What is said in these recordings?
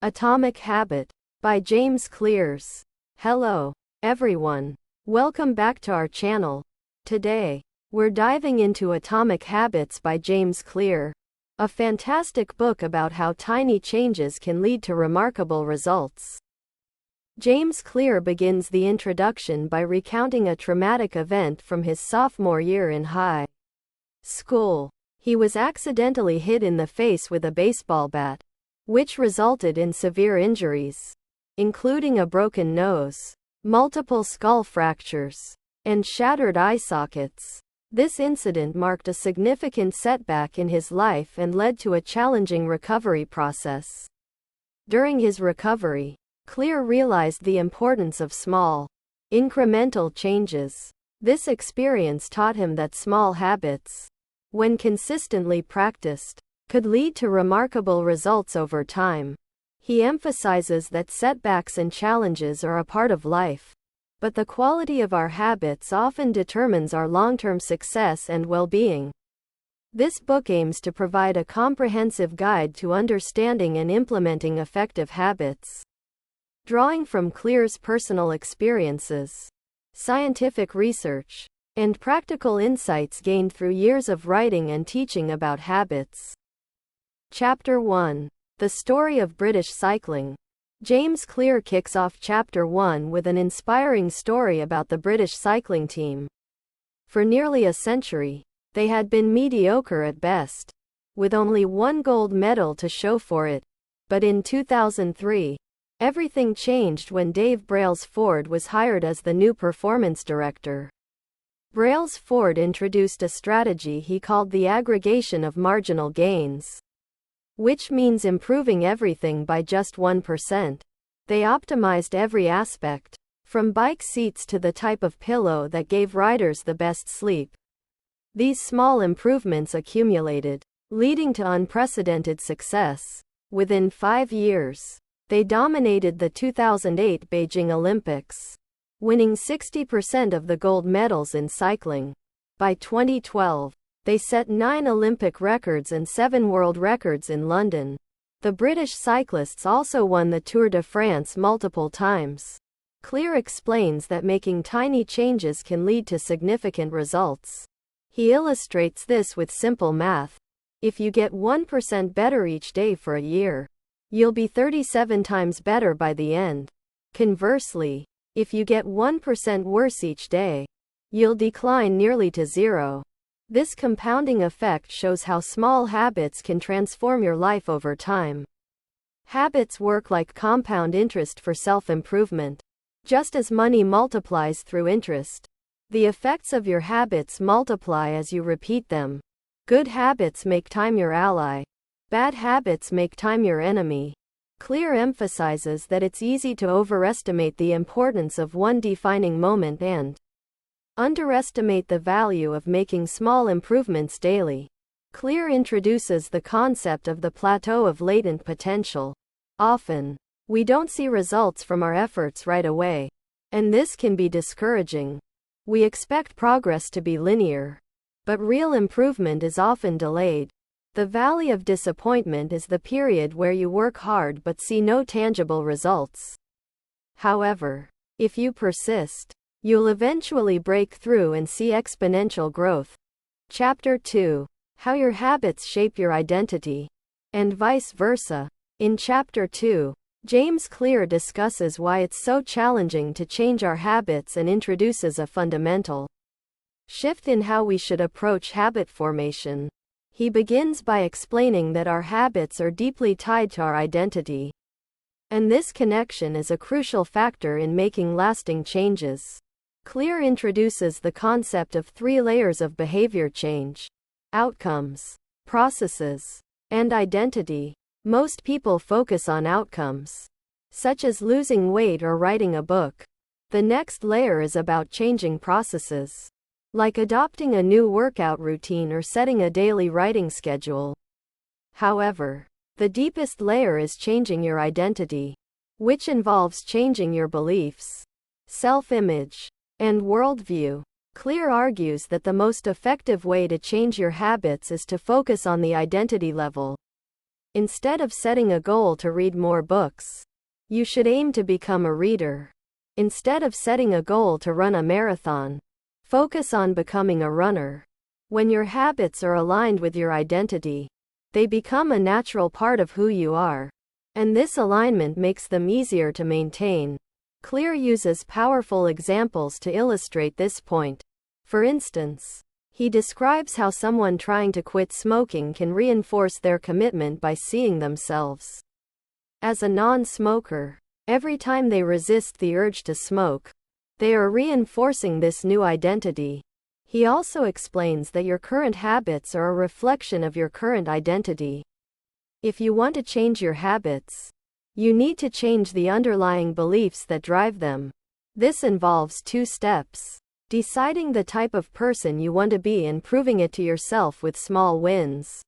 Atomic Habit by James Clears. Hello, everyone. Welcome back to our channel. Today, we're diving into Atomic Habits by James Clear, a fantastic book about how tiny changes can lead to remarkable results. James Clear begins the introduction by recounting a traumatic event from his sophomore year in high school. He was accidentally hit in the face with a baseball bat, which resulted in severe injuries, including a broken nose, multiple skull fractures, and shattered eye sockets. This incident marked a significant setback in his life and led to a challenging recovery process. During his recovery, Clear realized the importance of small, incremental changes. This experience taught him that small habits, when consistently practiced, could lead to remarkable results over time. He emphasizes that setbacks and challenges are a part of life, but the quality of our habits often determines our long-term success and well-being. This book aims to provide a comprehensive guide to understanding and implementing effective habits. Drawing from Clear's personal experiences, scientific research, and practical insights gained through years of writing and teaching about habits. Chapter 1. The Story of British Cycling. James Clear kicks off Chapter 1 with an inspiring story about the British cycling team. For nearly a century, they had been mediocre at best, with only one gold medal to show for it. But in 2003, everything changed when Dave Brailsford was hired as the new performance director. Brailsford introduced a strategy he called the aggregation of marginal gains, which means improving everything by just 1%. They optimized every aspect, from bike seats to the type of pillow that gave riders the best sleep. These small improvements accumulated, leading to unprecedented success. Within 5 years, they dominated the 2008 Beijing Olympics, winning 60% of the gold medals in cycling. By 2012, they set 9 Olympic records and 7 world records in London. The British cyclists also won the Tour de France multiple times. Clear explains that making tiny changes can lead to significant results. He illustrates this with simple math. If you get 1% better each day for a year, you'll be 37 times better by the end. Conversely, if you get 1% worse each day, you'll decline nearly to zero. This compounding effect shows how small habits can transform your life over time. Habits work like compound interest for self-improvement. Just as money multiplies through interest, the effects of your habits multiply as you repeat them. Good habits make time your ally. Bad habits make time your enemy. Clear emphasizes that it's easy to overestimate the importance of one defining moment and underestimate the value of making small improvements daily. Clear introduces the concept of the plateau of latent potential. Often, we don't see results from our efforts right away, and this can be discouraging. We expect progress to be linear, but real improvement is often delayed. The valley of disappointment is the period where you work hard but see no tangible results. However, if you persist, you'll eventually break through and see exponential growth. Chapter 2. How your habits shape your identity, and vice versa. In Chapter 2, James Clear discusses why it's so challenging to change our habits and introduces a fundamental shift in how we should approach habit formation. He begins by explaining that our habits are deeply tied to our identity, and this connection is a crucial factor in making lasting changes. Clear introduces the concept of 3 layers of behavior change: outcomes, processes, and identity. Most people focus on outcomes, such as losing weight or writing a book. The next layer is about changing processes, like adopting a new workout routine or setting a daily writing schedule. However, the deepest layer is changing your identity, which involves changing your beliefs, self-image, and worldview. Clear argues that the most effective way to change your habits is to focus on the identity level. Instead of setting a goal to read more books, you should aim to become a reader. Instead of setting a goal to run a marathon, focus on becoming a runner. When your habits are aligned with your identity, they become a natural part of who you are, and this alignment makes them easier to maintain. Clear uses powerful examples to illustrate this point. For instance, he describes how someone trying to quit smoking can reinforce their commitment by seeing themselves as a non-smoker. Every time they resist the urge to smoke, they are reinforcing this new identity. He also explains that your current habits are a reflection of your current identity. If you want to change your habits, you need to change the underlying beliefs that drive them. This involves 2 steps: deciding the type of person you want to be and proving it to yourself with small wins.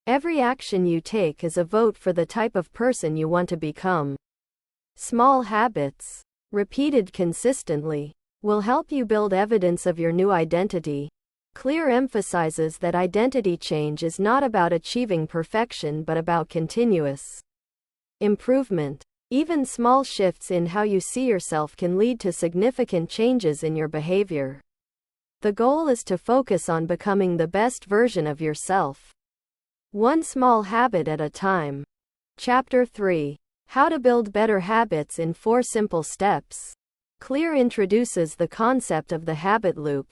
Every action you take is a vote for the type of person you want to become. Small habits, repeated consistently, will help you build evidence of your new identity. Clear emphasizes that identity change is not about achieving perfection but about continuous improvement. Even small shifts in how you see yourself can lead to significant changes in your behavior. The goal is to focus on becoming the best version of yourself, one small habit at a time. Chapter 3: How to Build Better Habits in 4 Simple Steps. Clear introduces the concept of the habit loop,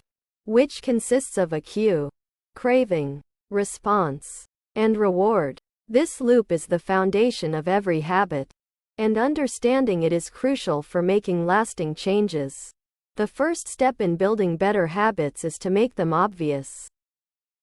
which consists of a cue, craving, response, and reward. This loop is the foundation of every habit, and understanding it is crucial for making lasting changes. The first step in building better habits is to make them obvious.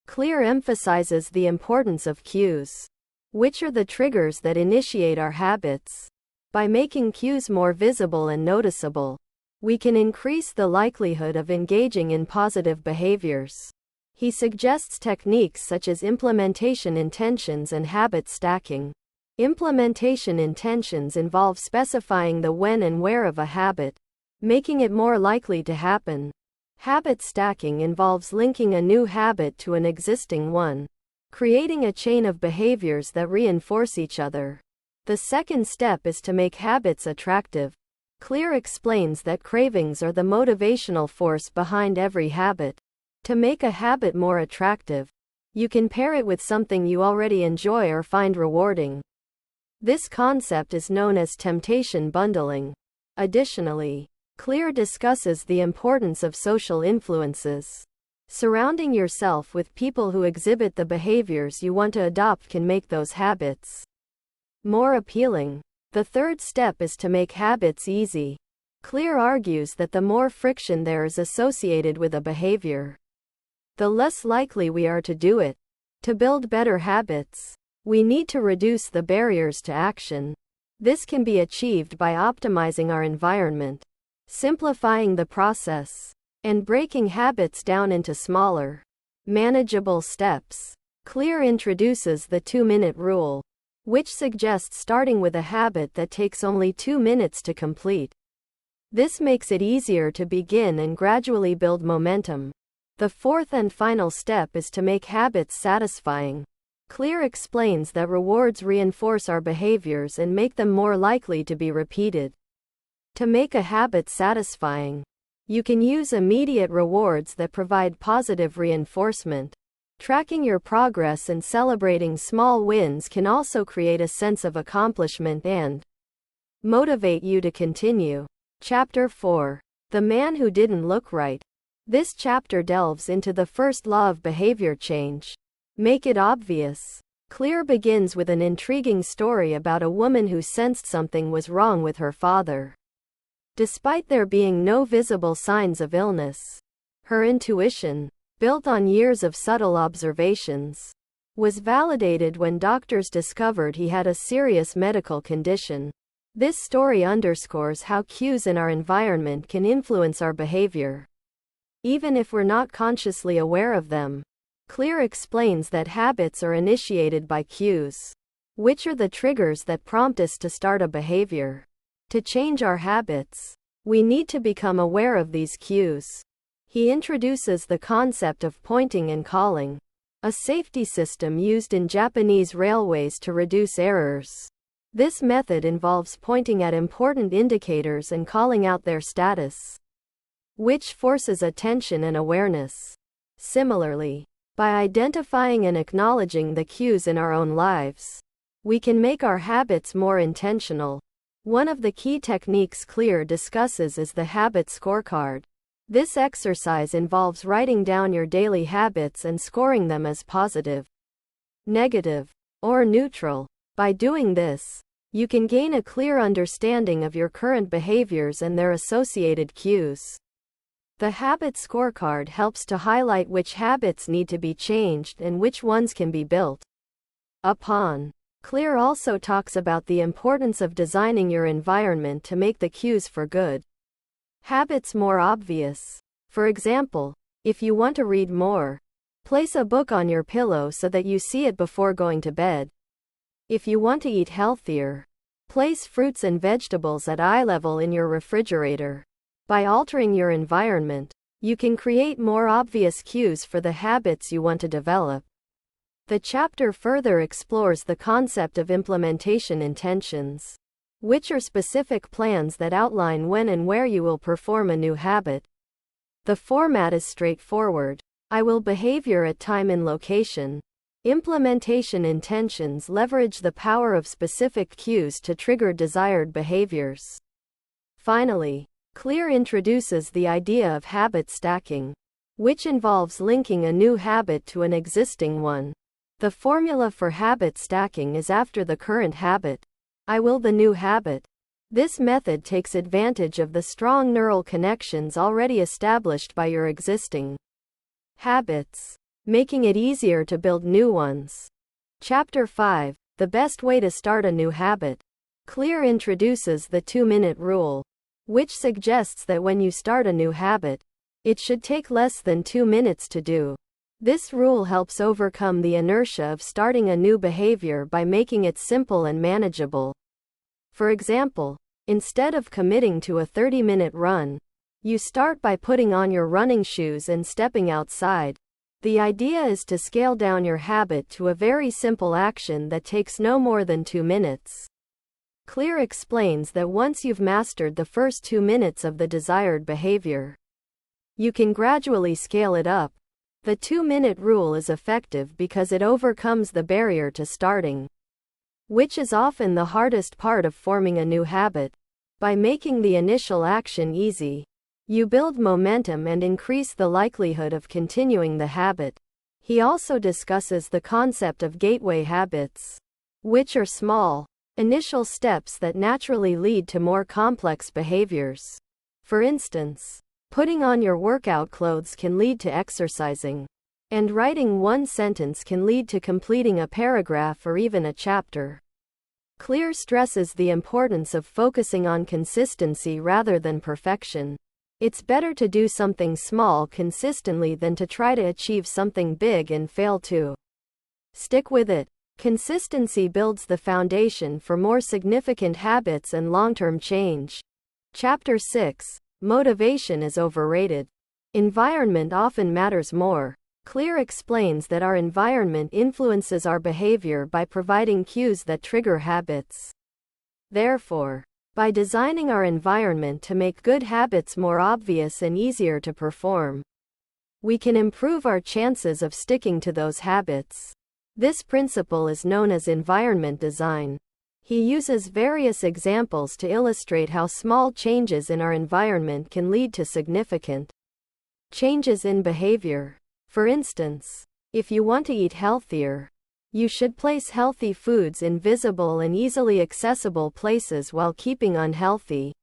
Clear emphasizes the importance of cues, which are the triggers that initiate our habits. By making cues more visible and noticeable, we can increase the likelihood of engaging in positive behaviors. He suggests techniques such as implementation intentions and habit stacking. Implementation intentions involve specifying the when and where of a habit, making it more likely to happen. Habit stacking involves linking a new habit to an existing one, creating a chain of behaviors that reinforce each other. The second step is to make habits attractive. Clear explains that cravings are the motivational force behind every habit. To make a habit more attractive, you can pair it with something you already enjoy or find rewarding. This concept is known as temptation bundling. Additionally, Clear discusses the importance of social influences. Surrounding yourself with people who exhibit the behaviors you want to adopt can make those habits more appealing. The third step is to make habits easy. Clear argues that the more friction there is associated with a behavior, the less likely we are to do it. To build better habits, we need to reduce the barriers to action. This can be achieved by optimizing our environment, simplifying the process, and breaking habits down into smaller, manageable steps. Clear introduces the 2-minute rule, which suggests starting with a habit that takes only 2 minutes to complete. This makes it easier to begin and gradually build momentum. The fourth and final step is to make habits satisfying. Clear explains that rewards reinforce our behaviors and make them more likely to be repeated. To make a habit satisfying, you can use immediate rewards that provide positive reinforcement. Tracking your progress and celebrating small wins can also create a sense of accomplishment and motivate you to continue. Chapter 4: The Man Who Didn't Look Right. This chapter delves into the first law of behavior change: make it obvious. Clear begins with an intriguing story about a woman who sensed something was wrong with her father. Despite there being no visible signs of illness, her intuition, built on years of subtle observations, was validated when doctors discovered he had a serious medical condition. This story underscores how cues in our environment can influence our behavior, even if we're not consciously aware of them. Clear explains that habits are initiated by cues, which are the triggers that prompt us to start a behavior. To change our habits, we need to become aware of these cues. He introduces the concept of pointing and calling. a safety system used in Japanese railways to reduce errors. This method involves pointing at important indicators and calling out their status, which forces attention and awareness. Similarly, by identifying and acknowledging the cues in our own lives, we can make our habits more intentional. One of the key techniques Clear discusses is the habit scorecard. This exercise involves writing down your daily habits and scoring them as positive, negative, or neutral. By doing this, you can gain a clear understanding of your current behaviors and their associated cues. The habit scorecard helps to highlight which habits need to be changed and which ones can be built upon. Clear also talks about the importance of designing your environment to make the cues for good habits more obvious. For example, if you want to read more, place a book on your pillow so that you see it before going to bed. If you want to eat healthier, place fruits and vegetables at eye level in your refrigerator. By altering your environment, you can create more obvious cues for the habits you want to develop. The chapter further explores the concept of implementation intentions, which are specific plans that outline when and where you will perform a new habit. The format is straightforward. I will behavior at time and location. Implementation intentions leverage the power of specific cues to trigger desired behaviors. Finally, Clear introduces the idea of habit stacking, which involves linking a new habit to an existing one. The formula for habit stacking is after the current habit, I will the new habit. This method takes advantage of the strong neural connections already established by your existing habits, making it easier to build new ones. Chapter 5: The best way to start a new habit. Clear introduces the 2-minute rule, which suggests that when you start a new habit, it should take less than 2 minutes to do. This rule helps overcome the inertia of starting a new behavior by making it simple and manageable. For example, instead of committing to a 30-minute run, you start by putting on your running shoes and stepping outside. The idea is to scale down your habit to a very simple action that takes no more than 2 minutes. Clear explains that once you've mastered the first 2 minutes of the desired behavior, you can gradually scale it up. The 2-minute rule is effective because it overcomes the barrier to starting, which is often the hardest part of forming a new habit. By making the initial action easy, you build momentum and increase the likelihood of continuing the habit. He also discusses the concept of gateway habits, which are small, initial steps that naturally lead to more complex behaviors. For instance, putting on your workout clothes can lead to exercising, and writing one sentence can lead to completing a paragraph or even a chapter. Clear stresses the importance of focusing on consistency rather than perfection. It's better to do something small consistently than to try to achieve something big and fail to stick with it. Consistency builds the foundation for more significant habits and long-term change. Chapter 6: Motivation is overrated. Environment often matters more. Clear explains that our environment influences our behavior by providing cues that trigger habits. Therefore, by designing our environment to make good habits more obvious and easier to perform, we can improve our chances of sticking to those habits. This principle is known as environment design. He uses various examples to illustrate how small changes in our environment can lead to significant changes in behavior. For instance, if you want to eat healthier, you should place healthy foods in visible and easily accessible places while keeping unhealthy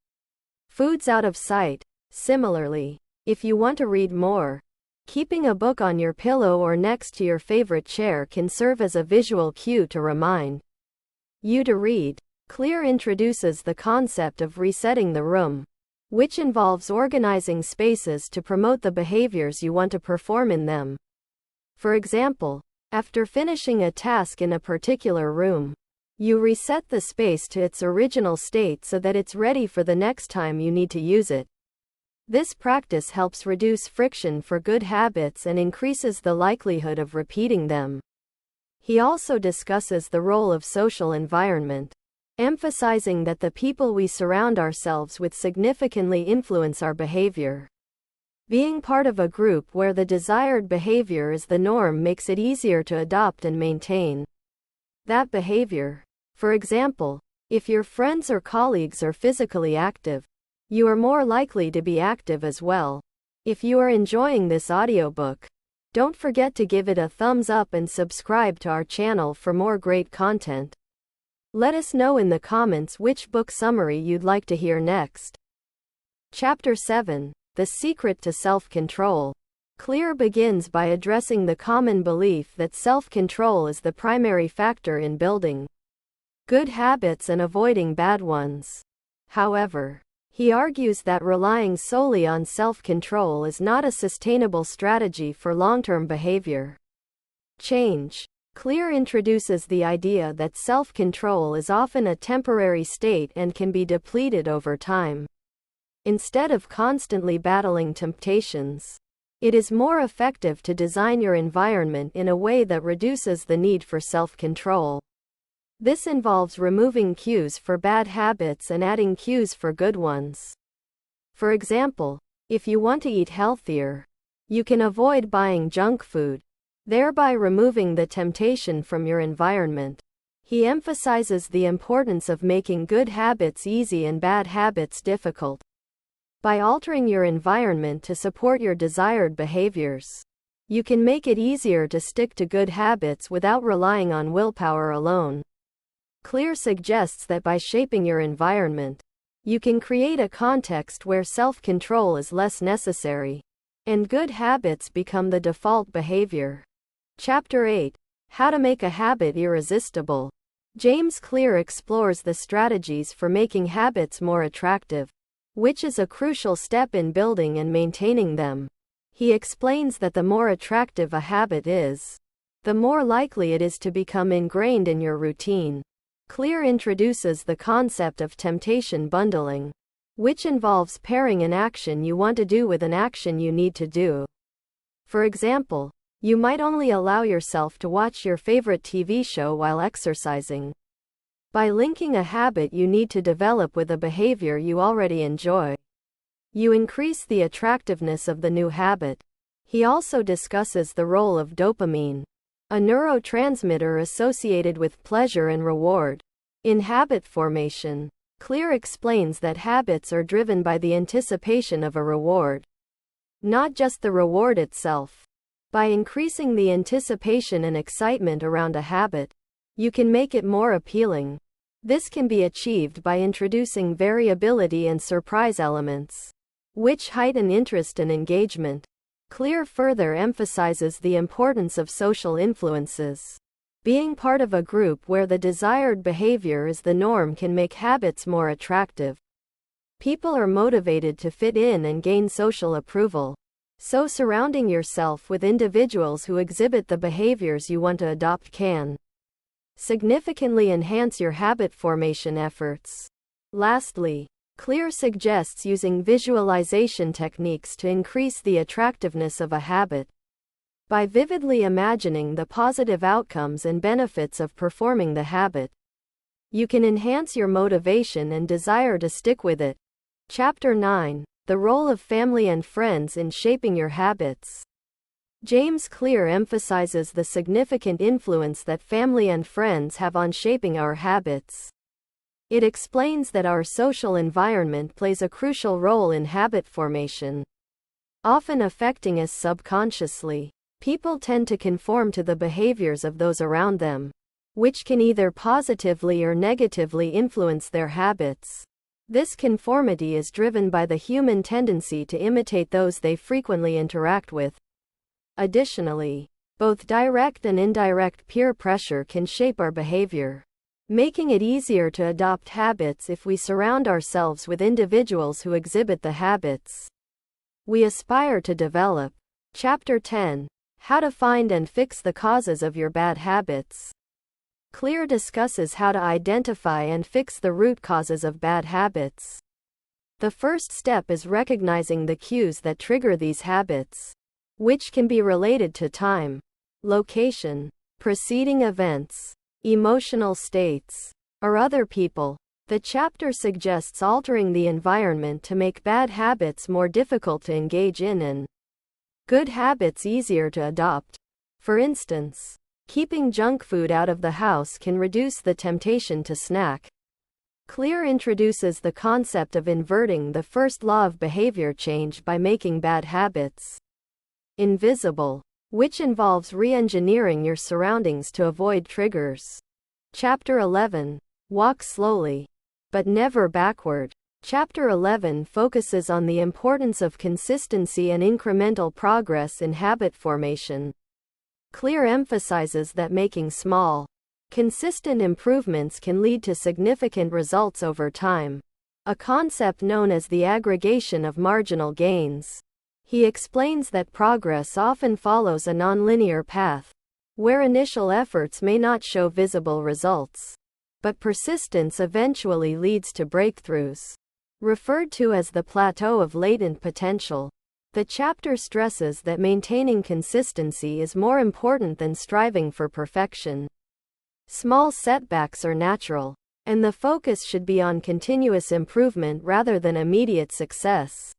foods out of sight. Similarly, if you want to read more, keeping a book on your pillow or next to your favorite chair can serve as a visual cue to remind you to read. Clear introduces the concept of resetting the room, which involves organizing spaces to promote the behaviors you want to perform in them. For example, after finishing a task in a particular room, you reset the space to its original state so that it's ready for the next time you need to use it. This practice helps reduce friction for good habits and increases the likelihood of repeating them. He also discusses the role of social environment, emphasizing that the people we surround ourselves with significantly influence our behavior. Being part of a group where the desired behavior is the norm makes it easier to adopt and maintain that behavior. For example, if your friends or colleagues are physically active, you are more likely to be active as well. If you are enjoying this audiobook, don't forget to give it a thumbs up and subscribe to our channel for more great content. Let us know in the comments which book summary you'd like to hear next. Chapter 7: The Secret to Self-Control. Clear begins by addressing the common belief that self-control is the primary factor in building good habits and avoiding bad ones. However, he argues that relying solely on self-control is not a sustainable strategy for long-term behavior change. Clear introduces the idea that self-control is often a temporary state and can be depleted over time. Instead of constantly battling temptations, it is more effective to design your environment in a way that reduces the need for self-control. This involves removing cues for bad habits and adding cues for good ones. For example, if you want to eat healthier, you can avoid buying junk food, thereby removing the temptation from your environment. He emphasizes the importance of making good habits easy and bad habits difficult. By altering your environment to support your desired behaviors, you can make it easier to stick to good habits without relying on willpower alone. Clear suggests that by shaping your environment, you can create a context where self-control is less necessary, and good habits become the default behavior. Chapter 8: How to Make a Habit Irresistible. James Clear explores the strategies for making habits more attractive, which is a crucial step in building and maintaining them. He explains that the more attractive a habit is, the more likely it is to become ingrained in your routine. Clear introduces the concept of temptation bundling, which involves pairing an action you want to do with an action you need to do. For example, you might only allow yourself to watch your favorite TV show while exercising. By linking a habit you need to develop with a behavior you already enjoy, you increase the attractiveness of the new habit. He also discusses the role of dopamine, a neurotransmitter associated with pleasure and reward, in habit formation. Clear explains that habits are driven by the anticipation of a reward, not just the reward itself. By increasing the anticipation and excitement around a habit, you can make it more appealing. This can be achieved by introducing variability and surprise elements, which heighten interest and engagement. Clear further emphasizes the importance of social influences. Being part of a group where the desired behavior is the norm can make habits more attractive. People are motivated to fit in and gain social approval. So surrounding yourself with individuals who exhibit the behaviors you want to adopt can significantly enhance your habit formation efforts. Lastly, Clear suggests using visualization techniques to increase the attractiveness of a habit. By vividly imagining the positive outcomes and benefits of performing the habit, you can enhance your motivation and desire to stick with it. Chapter 9: The Role of Family and Friends in Shaping Your Habits. James Clear emphasizes the significant influence that family and friends have on shaping our habits. It explains that our social environment plays a crucial role in habit formation, often affecting us subconsciously. People tend to conform to the behaviors of those around them, which can either positively or negatively influence their habits. This conformity is driven by the human tendency to imitate those they frequently interact with. Additionally, both direct and indirect peer pressure can shape our behavior, making it easier to adopt habits if we surround ourselves with individuals who exhibit the habits we aspire to develop. Chapter 10: How to Find and Fix the Causes of Your Bad Habits. Clear discusses how to identify and fix the root causes of bad habits. The first step is recognizing the cues that trigger these habits, which can be related to time, location, preceding events, emotional states, or other people. The chapter suggests altering the environment to make bad habits more difficult to engage in and good habits easier to adopt. For instance, keeping junk food out of the house can reduce the temptation to snack. Clear introduces the concept of inverting the first law of behavior change by making bad habits invisible, which involves re-engineering your surroundings to avoid triggers. Chapter 11. Walk slowly, but never backward. Chapter 11 focuses on the importance of consistency and incremental progress in habit formation. Clear emphasizes that making small, consistent improvements can lead to significant results over time, a concept known as the aggregation of marginal gains. He explains that progress often follows a nonlinear path, where initial efforts may not show visible results, but persistence eventually leads to breakthroughs. Referred to as the plateau of latent potential, the chapter stresses that maintaining consistency is more important than striving for perfection. Small setbacks are natural, and the focus should be on continuous improvement rather than immediate success.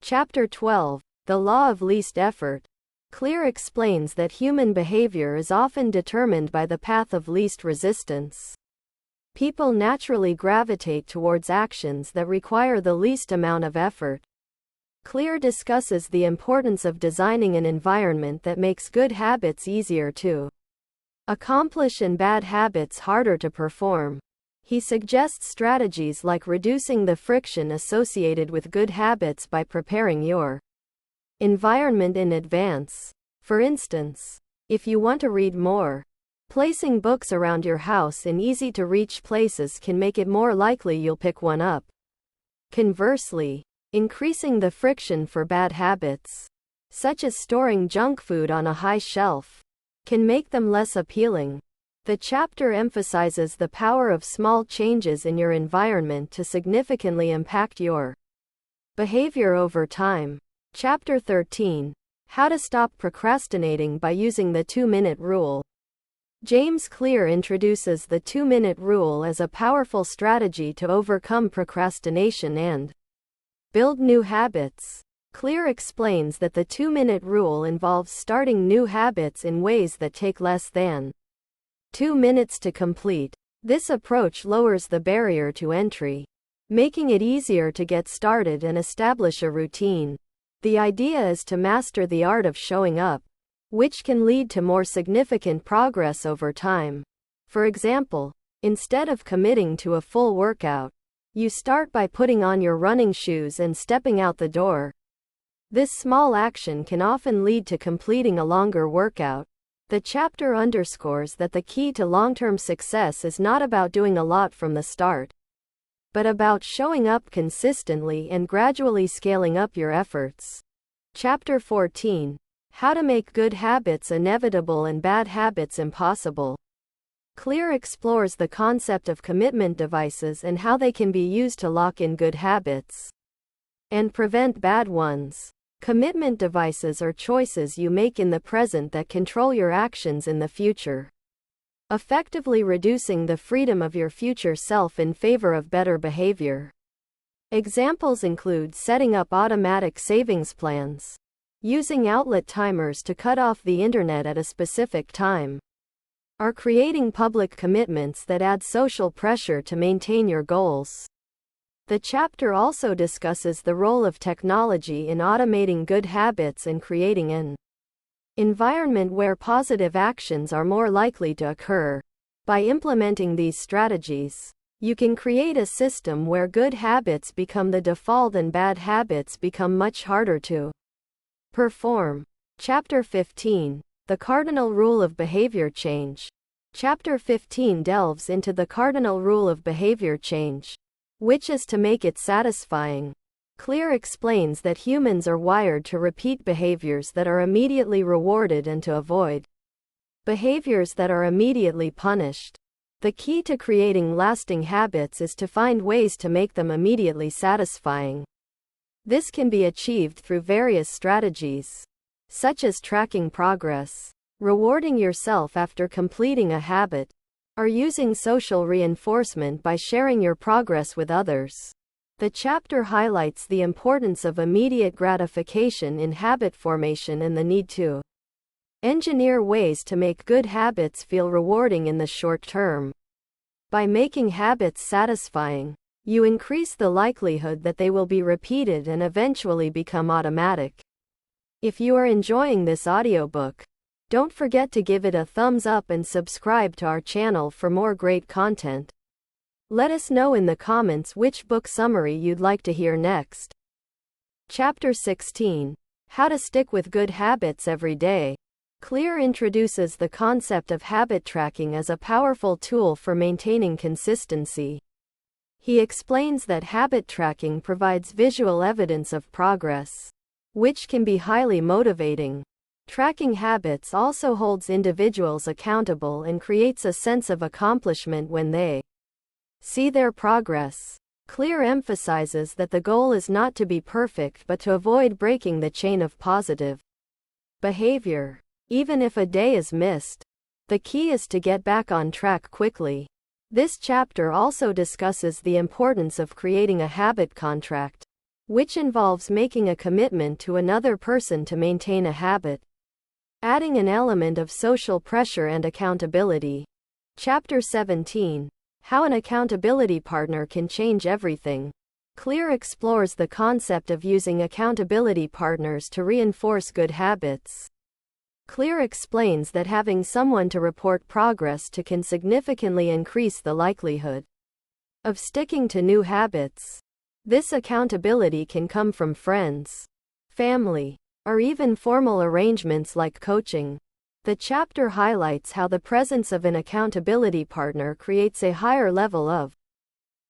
Chapter 12. The Law of Least Effort. Clear explains that human behavior is often determined by the path of least resistance. People naturally gravitate towards actions that require the least amount of effort. Clear discusses the importance of designing an environment that makes good habits easier to accomplish and bad habits harder to perform. He suggests strategies like reducing the friction associated with good habits by preparing your environment in advance. For instance, if you want to read more, placing books around your house in easy-to-reach places can make it more likely you'll pick one up. Conversely, increasing the friction for bad habits, such as storing junk food on a high shelf, can make them less appealing. The chapter emphasizes the power of small changes in your environment to significantly impact your behavior over time. Chapter 13. How to Stop Procrastinating by Using the 2-Minute Rule. James Clear introduces the 2-minute rule as a powerful strategy to overcome procrastination and build new habits. Clear explains that the 2-minute rule involves starting new habits in ways that take less than 2 minutes to complete. This approach lowers the barrier to entry, making it easier to get started and establish a routine. The idea is to master the art of showing up, which can lead to more significant progress over time. For example, instead of committing to a full workout, you start by putting on your running shoes and stepping out the door. This small action can often lead to completing a longer workout. The chapter underscores that the key to long-term success is not about doing a lot from the start, but about showing up consistently and gradually scaling up your efforts. Chapter 14. How to Make Good Habits Inevitable and Bad Habits Impossible. Clear explores the concept of commitment devices and how they can be used to lock in good habits and prevent bad ones. Commitment devices are choices you make in the present that control your actions in the future, effectively reducing the freedom of your future self in favor of better behavior. Examples include setting up automatic savings plans, using outlet timers to cut off the internet at a specific time, or creating public commitments that add social pressure to maintain your goals. The chapter also discusses the role of technology in automating good habits and creating an environment where positive actions are more likely to occur. By implementing these strategies, you can create a system where good habits become the default and bad habits become much harder to perform. Chapter 15. The Cardinal Rule of Behavior Change. Chapter 15 delves into the cardinal rule of behavior change, which is to make it satisfying. Clear explains that humans are wired to repeat behaviors that are immediately rewarded and to avoid behaviors that are immediately punished. The key to creating lasting habits is to find ways to make them immediately satisfying. This can be achieved through various strategies, such as tracking progress, rewarding yourself after completing a habit, or using social reinforcement by sharing your progress with others. The chapter highlights the importance of immediate gratification in habit formation and the need to engineer ways to make good habits feel rewarding in the short term. By making habits satisfying, you increase the likelihood that they will be repeated and eventually become automatic. If you are enjoying this audiobook, don't forget to give it a thumbs up and subscribe to our channel for more great content. Let us know in the comments which book summary you'd like to hear next. Chapter 16. How to Stick with Good Habits Every Day. Clear introduces the concept of habit tracking as a powerful tool for maintaining consistency. He explains that habit tracking provides visual evidence of progress, which can be highly motivating. Tracking habits also holds individuals accountable and creates a sense of accomplishment when they see their progress. Clear emphasizes that the goal is not to be perfect but to avoid breaking the chain of positive behavior. Even if a day is missed, the key is to get back on track quickly. This chapter also discusses the importance of creating a habit contract, which involves making a commitment to another person to maintain a habit, adding an element of social pressure and accountability. Chapter 17. How an accountability partner can change everything. Clear explores the concept of using accountability partners to reinforce good habits. Clear explains that having someone to report progress to can significantly increase the likelihood of sticking to new habits. This accountability can come from friends, family, or even formal arrangements like coaching. The chapter highlights how the presence of an accountability partner creates a higher level of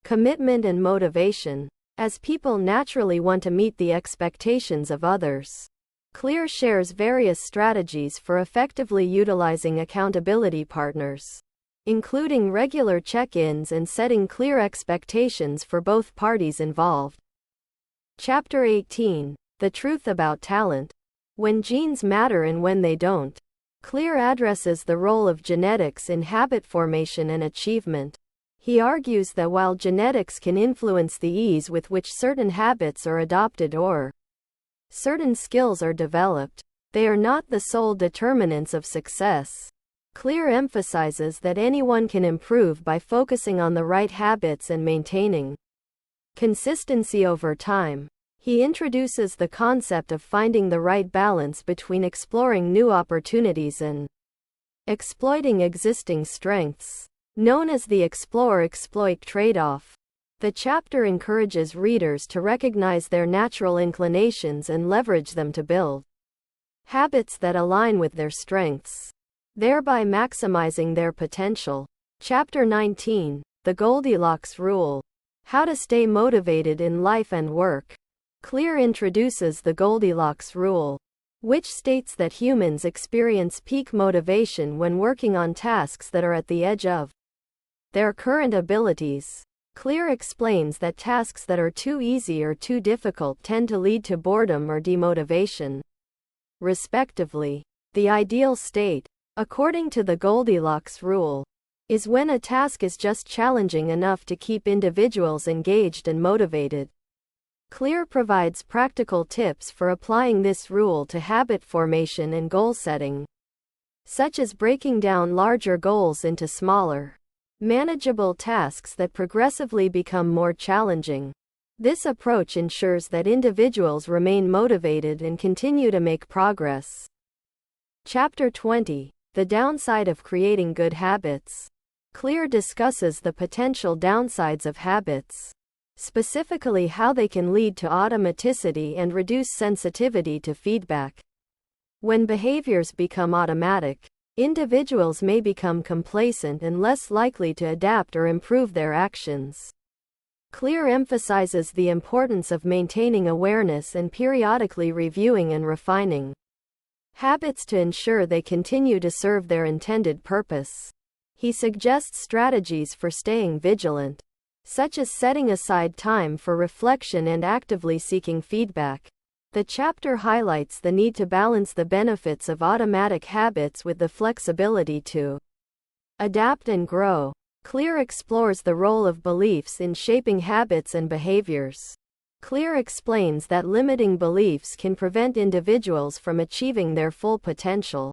commitment and motivation, as people naturally want to meet the expectations of others. Clear shares various strategies for effectively utilizing accountability partners, including regular check-ins and setting clear expectations for both parties involved. Chapter 18. The Truth About Talent. When Genes Matter and When They Don't. Clear addresses the role of genetics in habit formation and achievement. He argues that while genetics can influence the ease with which certain habits are adopted or certain skills are developed, they are not the sole determinants of success. Clear emphasizes that anyone can improve by focusing on the right habits and maintaining consistency over time. He introduces the concept of finding the right balance between exploring new opportunities and exploiting existing strengths, known as the explore-exploit trade-off. The chapter encourages readers to recognize their natural inclinations and leverage them to build habits that align with their strengths, thereby maximizing their potential. Chapter 19. The Goldilocks Rule. How to Stay Motivated in Life and Work. Clear introduces the Goldilocks Rule, which states that humans experience peak motivation when working on tasks that are at the edge of their current abilities. Clear explains that tasks that are too easy or too difficult tend to lead to boredom or demotivation, respectively. The ideal state, according to the Goldilocks Rule, is when a task is just challenging enough to keep individuals engaged and motivated. Clear provides practical tips for applying this rule to habit formation and goal setting, such as breaking down larger goals into smaller, manageable tasks that progressively become more challenging. This approach ensures that individuals remain motivated and continue to make progress. Chapter 20. The Downside of Creating Good Habits. Clear discusses the potential downsides of habits, specifically how they can lead to automaticity and reduce sensitivity to feedback. When behaviors become automatic, individuals may become complacent and less likely to adapt or improve their actions. Clear emphasizes the importance of maintaining awareness and periodically reviewing and refining habits to ensure they continue to serve their intended purpose. He suggests strategies for staying vigilant, such as setting aside time for reflection and actively seeking feedback. The chapter highlights the need to balance the benefits of automatic habits with the flexibility to adapt and grow. Clear explores the role of beliefs in shaping habits and behaviors. Clear explains that limiting beliefs can prevent individuals from achieving their full potential.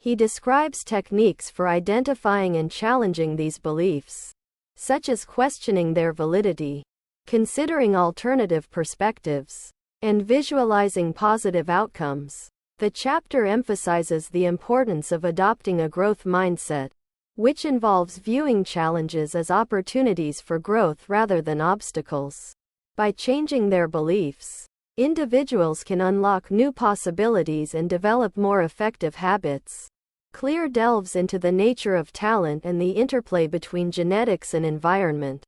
He describes techniques for identifying and challenging these beliefs, such as questioning their validity, considering alternative perspectives, and visualizing positive outcomes. The chapter emphasizes the importance of adopting a growth mindset, which involves viewing challenges as opportunities for growth rather than obstacles. By changing their beliefs, individuals can unlock new possibilities and develop more effective habits. Clear delves into the nature of talent and the interplay between genetics and environment.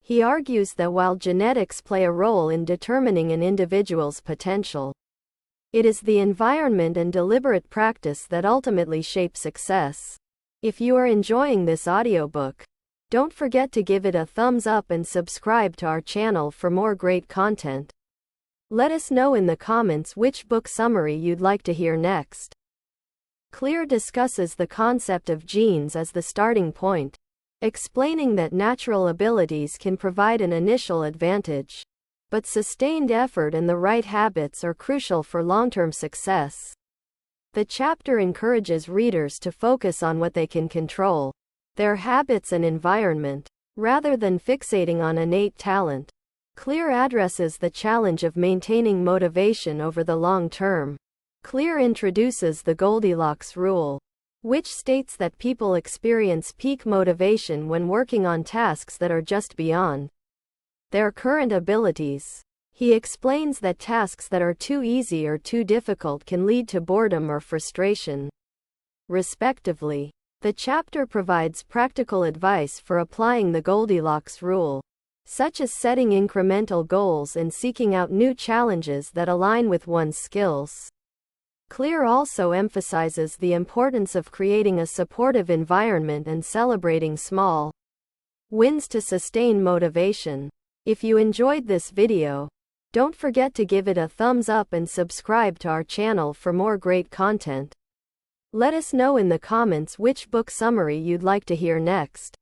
He argues that while genetics play a role in determining an individual's potential, it is the environment and deliberate practice that ultimately shape success. If you are enjoying this audiobook, don't forget to give it a thumbs up and subscribe to our channel for more great content. Let us know in the comments which book summary you'd like to hear next. Clear discusses the concept of genes as the starting point, explaining that natural abilities can provide an initial advantage, but sustained effort and the right habits are crucial for long-term success. The chapter encourages readers to focus on what they can control, their habits and environment, rather than fixating on innate talent. Clear addresses the challenge of maintaining motivation over the long term. Clear introduces the Goldilocks rule, which states that people experience peak motivation when working on tasks that are just beyond their current abilities. He explains that tasks that are too easy or too difficult can lead to boredom or frustration, respectively. The chapter provides practical advice for applying the Goldilocks rule, such as setting incremental goals and seeking out new challenges that align with one's skills. Clear also emphasizes the importance of creating a supportive environment and celebrating small wins to sustain motivation. If you enjoyed this video, don't forget to give it a thumbs up and subscribe to our channel for more great content. Let us know in the comments which book summary you'd like to hear next.